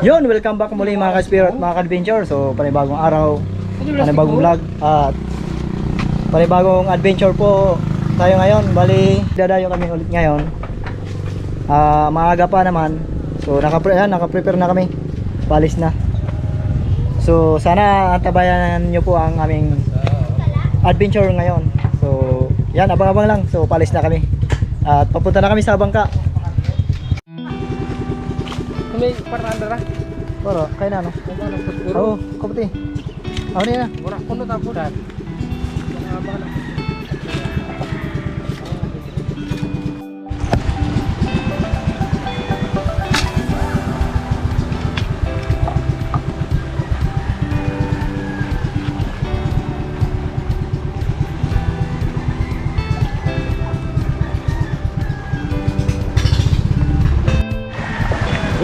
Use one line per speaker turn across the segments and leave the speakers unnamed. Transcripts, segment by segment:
Yun, welcome back muli mga ka-spiro at mga ka-adventure. So, panibagong araw, panibagong vlog at panibagong adventure po tayo ngayon. Bali, dadayo kami ulit ngayon. Maaga pa naman. So, naka-prepare na kami. Palis na. So, sana tabayan nyo po ang aming adventure ngayon. So, yan, abang-abang lang. So, palis na kami. At papunta na kami sa bangka.
May parandara.
Para, kaya na, no? Oo, kapati. Ako na yan.
Murah kuno ta pudan.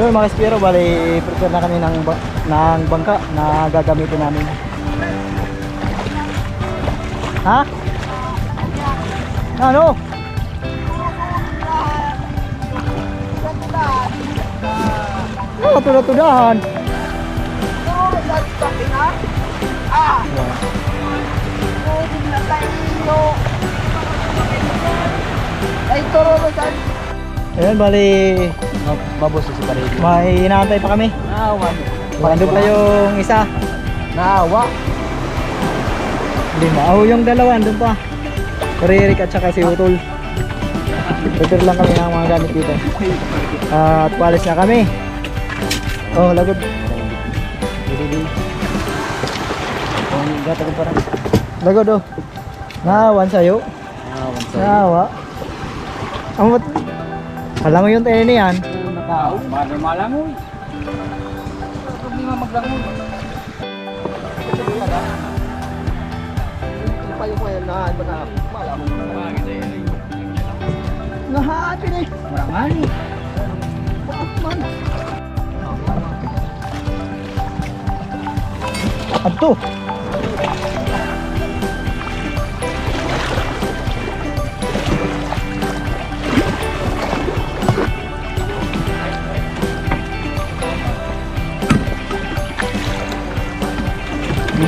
Yun mga spiro, bali prepare na kami ng bangka na gagamitin namin. Ha? Ano? Oh, tuda-tudahan. Ayan, bali
Mabuso si Paridi.
may inaantay pa kami.
Naawa.
Ando pa yung isa.
Naawa.
Lima. Oh, yung dalawa andun pa. Ririk at saka si Utol. Prepare lang kami ng mga gamit dito. At palis na kami. Oh, lagod.
Gata ko parang.
Lagod oh. Naawan sa'yo. Naawa. Ang mat... Alam mo yung tayo niyan.
Nakao. Malangoy. Hindi nga maglangoy. Payo ko yan na malangoy.
Nahati ni.
Marangani.
Pakman. Adto.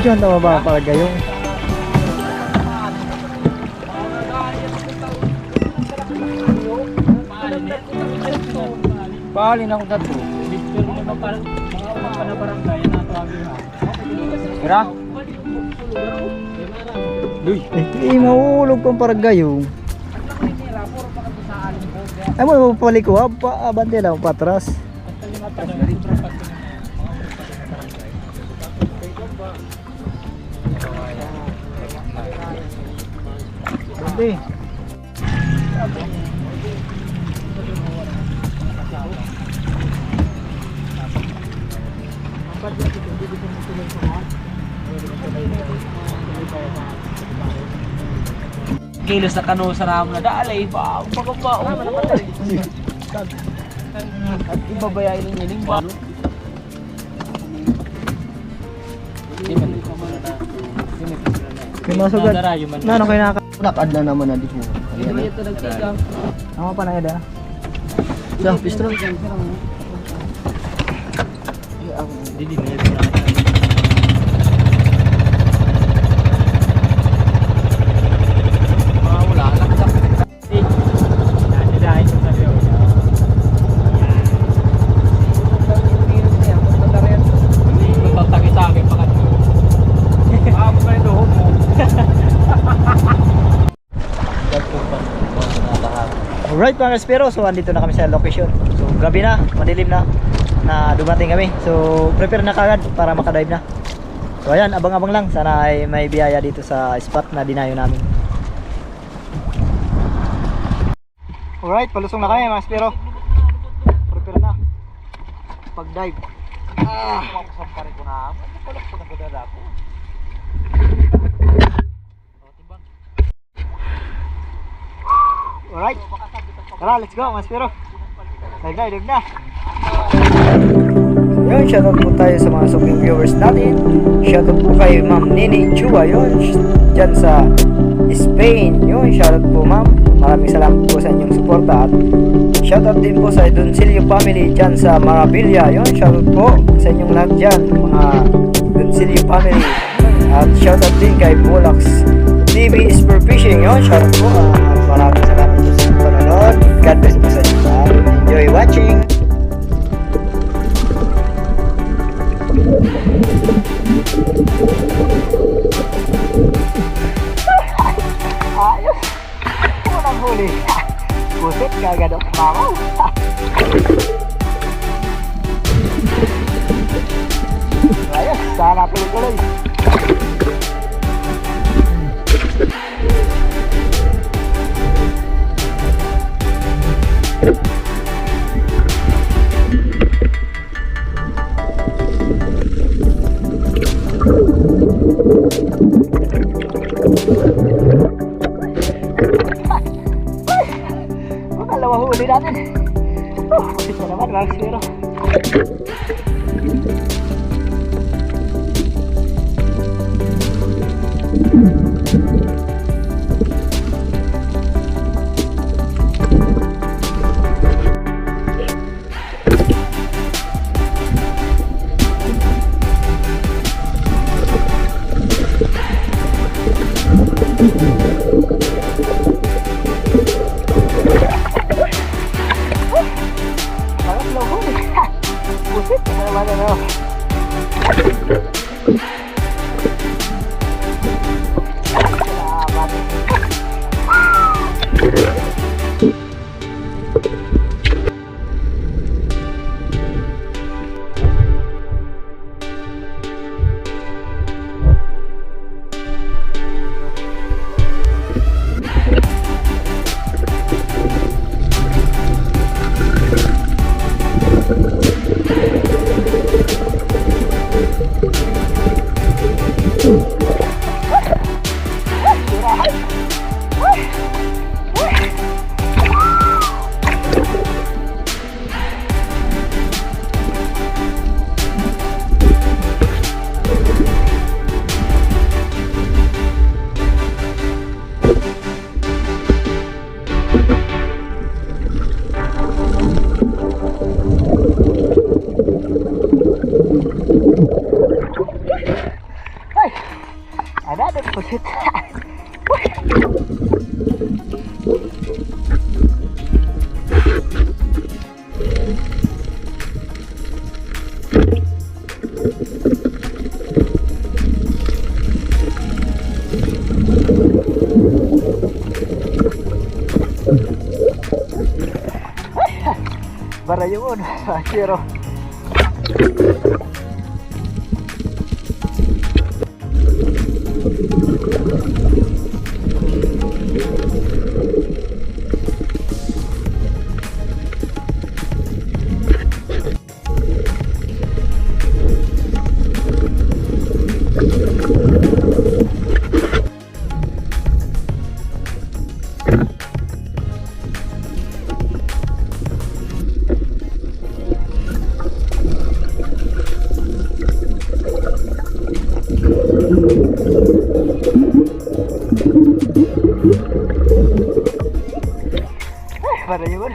Diyan tama ba para gayong?
Pahalin ako dito. Kira? Duy.
Mahulog pang para gayong. Ay mo paliko ha, abante lang patras. Hindi.
Kilos na kano sa ramo na daalay pa. Pagkabao. At ibabayain ninyo yung ba?
May masugad. Na ano kayo nakaka...
Nakad na naman na dito.
Tama pa na eda.
Yeah, pistol. Didi na ito. Wala lang sa. Dahil sa sabi ko. Magtatagi-tagi pa kanyo. Ako pa rin doon mo.
Alright mga spiro, so andito na kami sa location. So gabi na, madilim na dumating kami. So prepare na kagad para makadive na. So ayan, abang-abang lang. Sana ay may biyaya dito sa spot na dinayo namin. Alright, palusong na kami mga spiro. Prepare na pag dive.
Sampari ko na. Palak ko na gudala ko.
Alright, tara, let's go mga spiro. Dive na. Yun, shoutout po tayo sa mga suking viewers natin. Shoutout po kay Ma'am Nini Chua, yun, dyan sa Spain. Yun, shoutout po ma'am. maraming salamat po sa inyong suporta at shoutout din po sa Doncillo family dyan sa Marabilla. Yun, shoutout po sa inyong lahat dyan, mga Doncillo family. At shoutout din kay Bulax TV Spear Fishing. Yun, shoutout po. Maraming salamat po sa panonood. God bless po sa inyo. Enjoy watching. Ayos. Unang huli. Pusit kagad ang mamaw. Ayos. Sana tuloy-tuloy. Dalawa huli natin. Pusit na naman mga kasero. Pusit na naman ano. Salamat. Ada pusit. Barayun, Siro. Barayun.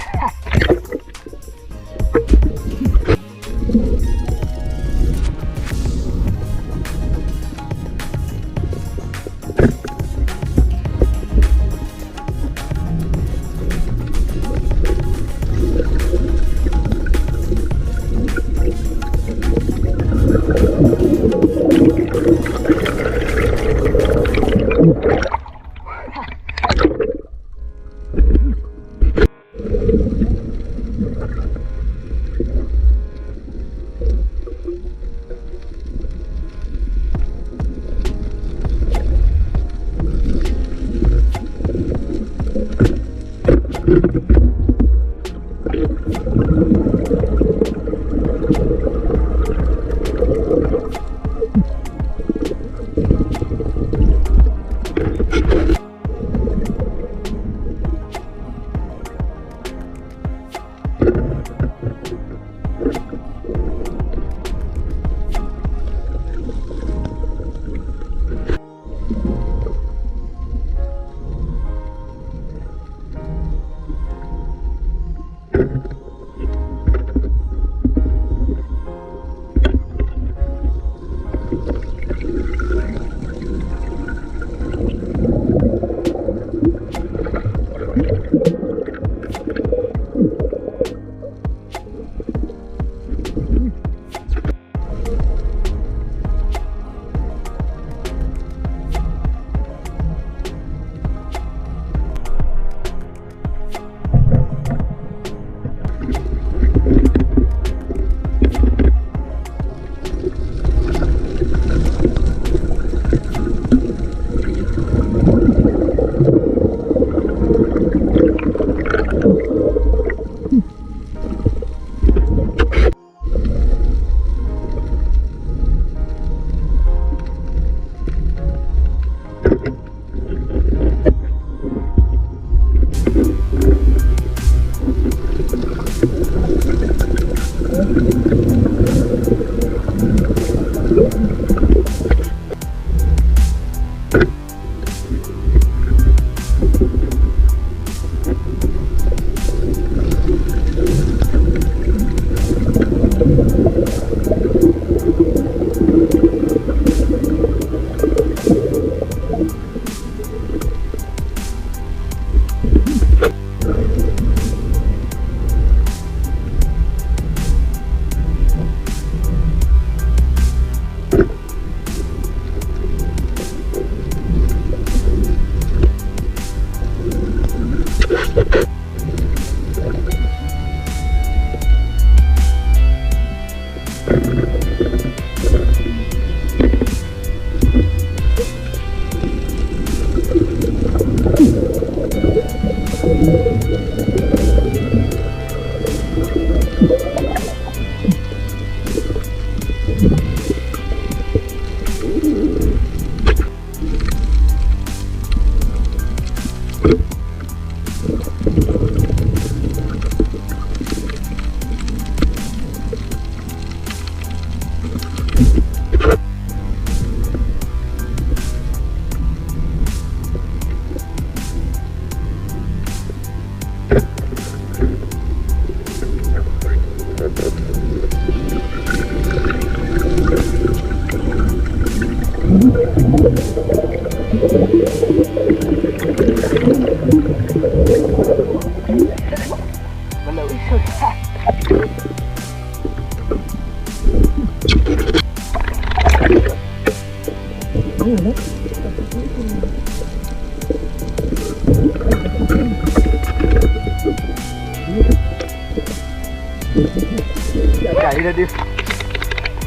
Kaya na din.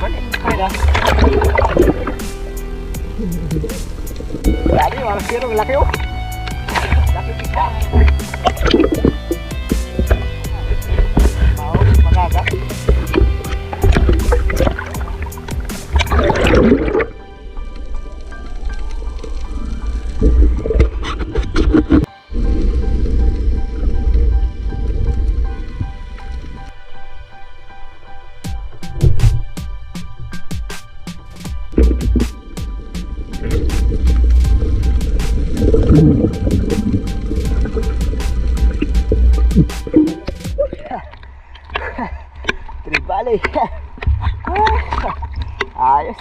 Kaya na. Grabe, walang siro. Laki oh. Laki kita. Magaga. Tribali. Ayos.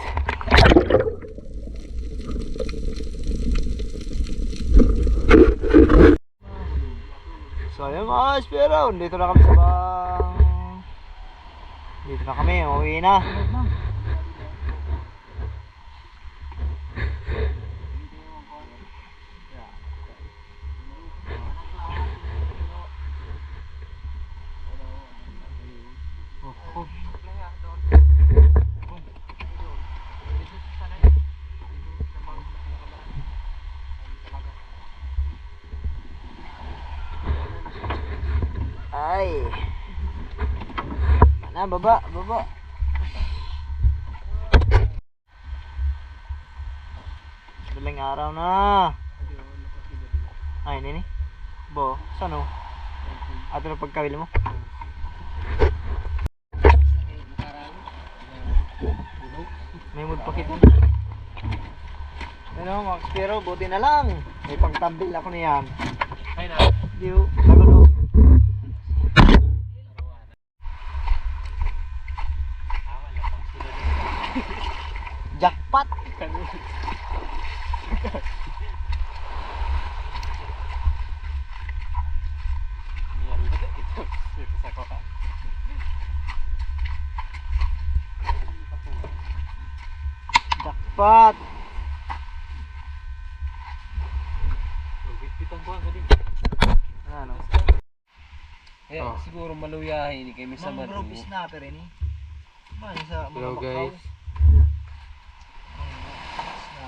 So ayun mga espero, dito na kami sa dito na kami, uwi na. Ay. Mana baba. Daling araw na. Ay, nini. Bo, saan o? Ato na pagkawil mo. May mood pa kita. Ano, Max, pero buti na lang. May pagtambil ako niyan.
Ay na.
Diyo, lagulo. Jackpot! Jackpot! Ano?
Eh, siguro maluyahin ni kay Misa Madu.
Mangrove snapper ini. Ano sa mga
Hello,
Macau?
guys.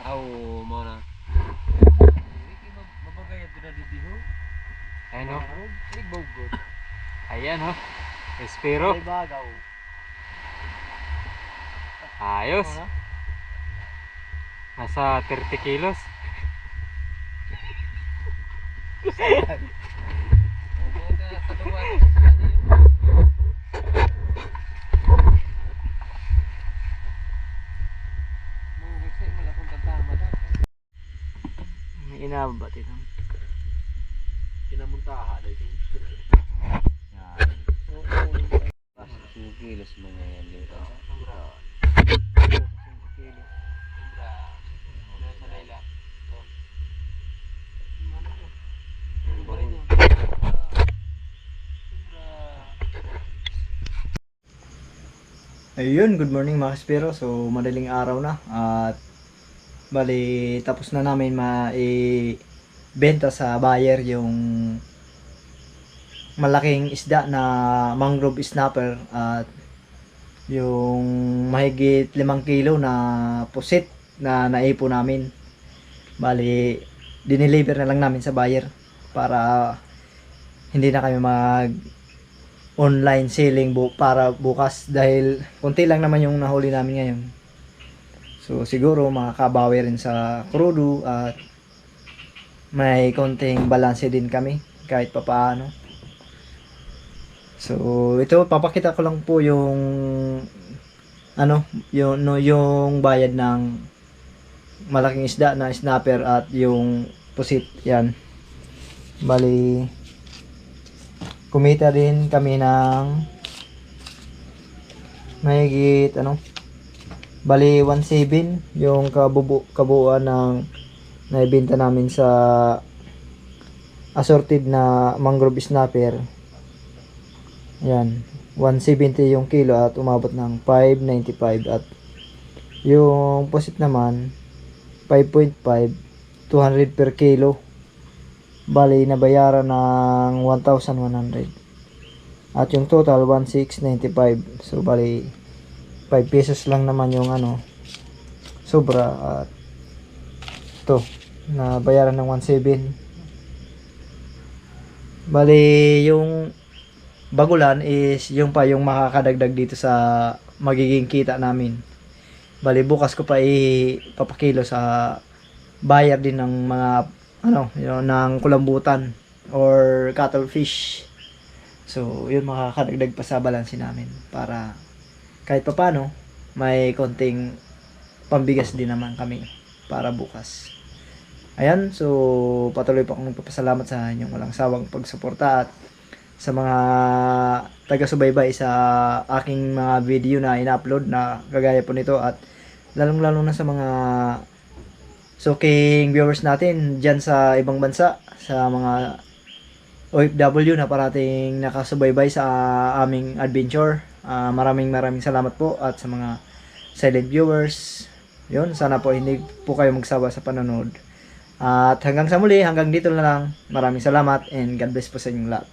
Aw, mo na. Mabagay ito na dito ho. Ayan ho. Nagbogod. Ayan ho. Espero.
May bagaw.
Ayos.
Ano?
Nasa 30 kilos.
kinamuntaha na ito.
Kilos mo ngayon dito.
Ayun, good morning mga kaspero. So, madaling araw na at bali tapos na namin benta sa buyer yung malaking isda na mangrove snapper at yung mahigit 5 kilo na pusit na naipo namin. Bali, dineliver na lang namin sa buyer para hindi na kami mag online selling para bukas dahil konti lang naman yung nahuli namin ngayon. So siguro makakabawi rin sa crudo at may konting balanse din kami kahit papaano. So ito papakita ko lang po yung yung bayad ng malaking isda na snapper at yung pusit yan. Bali kumita din kami ng mahigit bali 1.7 yung kabuuan ng naibenta namin sa assorted na mangrove snapper. Yan, 170 yung kilo at umabot ng 595 at yung pusit naman 5.5, 200 per kilo. Bali nabayaran ng 1,100 at yung total 1,695. So bali 5 pesos lang naman yung sobra at to nabayaran ng 1,700. Bali yung bagulan is yung makakadagdag dito sa magiging kita namin. Bali bukas ko pa ipapakilo sa buyer din ng mga ng kulambutan or cuttlefish. So, yun makakadagdag pa sa balanse namin para kahit papaano may konting pambigas din naman kami para bukas. Ayan, so patuloy pa akong magpapasalamat sa inyong walang sawang pagsuporta at sa mga taga-subaybay sa aking mga video na ina-upload na kagaya po nito at lalong-lalo na sa mga suking viewers natin dyan sa ibang bansa, sa mga OFW na parating nakasubaybay sa aming adventure. Maraming salamat po at sa mga silent viewers. Yun, sana po hindi po kayo magsawa sa panonood. At hanggang sa muli, hanggang dito na lang. Maraming salamat and God bless po sa inyong lahat.